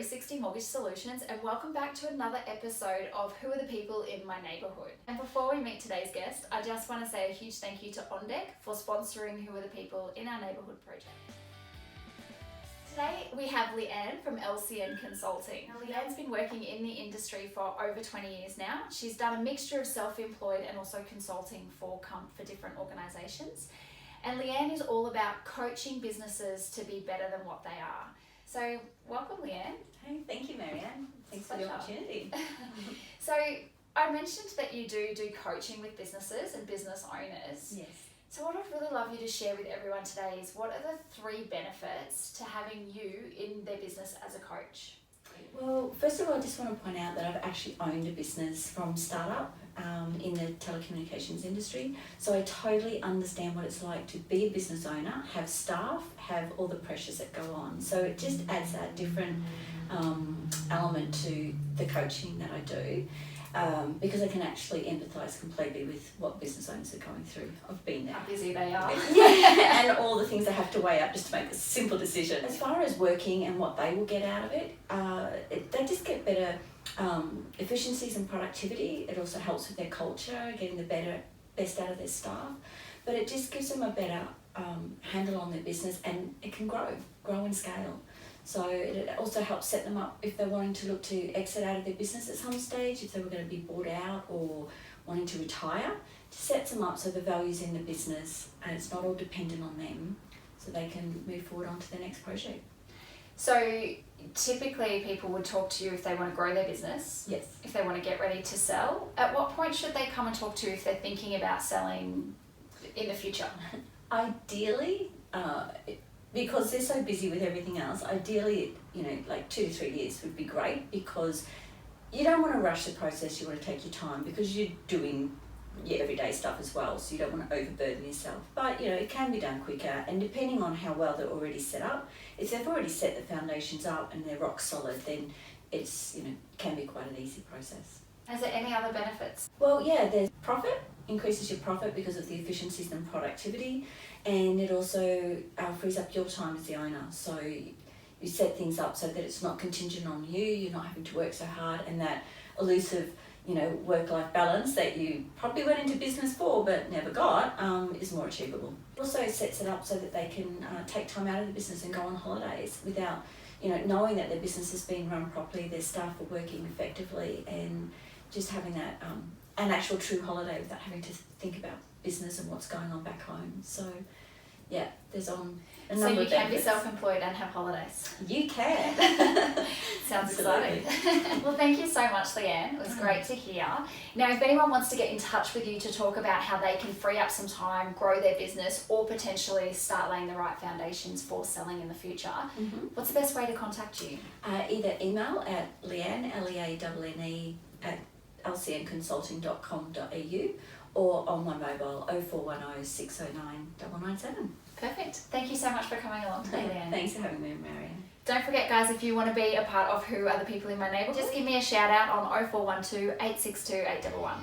360 Mortgage Solutions, and welcome back to another episode of Who Are the People in My Neighbourhood. And before we meet today's guest, I just want to say a huge thank you to OnDeck for sponsoring Who Are the People in Our Neighbourhood project. Today we have Leanne from LCN Consulting. Now, Leanne's been working in the industry for over 20 years now. She's done a mixture of self-employed and also consulting for different organisations. And Leanne is all about coaching businesses to be better than what they are. So welcome, Leanne. Hey, thank you, Marianne. Thanks for the opportunity. So I mentioned that you do coaching with businesses and business owners. Yes. So what I'd really love you to share with everyone today is what are the 3 benefits to having you in their business as a coach? Well, first of all, I just want to point out that I've actually owned a business from startup in the telecommunications industry. So I totally understand what it's like to be a business owner, have staff, have all the pressures that go on. So it just adds that different element to the coaching that I do. Because I can actually empathise completely with what business owners are going through. I've been there. How busy they are. Yeah, and all the things they have to weigh up just to make a simple decision. As far as working and what they will get out of it, they just get better efficiencies and productivity. It also helps with their culture, getting the best out of their staff. But it just gives them a better handle on their business, and it can grow and scale. So it also helps set them up if they're wanting to look to exit out of their business at some stage, if they were going to be bought out or wanting to retire. It sets them up so the value's in the business and it's not all dependent on them, so they can move forward onto their next project. So typically people would talk to you if they want to grow their business. Yes. If they want to get ready to sell. At what point should they come and talk to you if they're thinking about selling in the future? Ideally, because they're so busy with everything else, ideally, like 2 to 3 years would be great, because you don't want to rush the process. You want to take your time because you're doing your everyday stuff as well, so you don't want to overburden yourself. But it can be done quicker, and depending on how well they're already set up, if they've already set the foundations up and they're rock solid, then it's can be quite an easy process. Is there any other benefits? Well, yeah, there's profit, increases your profit because of the efficiencies and productivity, and it also frees up your time as the owner. So you set things up so that it's not contingent on you, you're not having to work so hard, and that elusive work-life balance that you probably went into business for but never got is more achievable. It also sets it up so that they can take time out of the business and go on holidays without knowing that their business is being run properly, their staff are working effectively, and just having that an actual true holiday without having to think about business and what's going on back home. So yeah, there's a number of So you can benefits. be self-employed and have holidays. You can. Sounds Absolutely. exciting. Well, thank you so much, Leanne. It was great to hear. Now, if anyone wants to get in touch with you to talk about how they can free up some time, grow their business, or potentially start laying the right foundations for selling in the future, what's the best way to contact you? Either email at Leanne, Leanne, at lcnconsulting.com.au, or on my mobile 0410 609 997. Perfect. Thank you so much for coming along today, Leanne. Thanks for having me, Marianne. Don't forget, guys, if you want to be a part of Who Are the People in My Neighbourhood, just give me a shout out on 0412 862 811.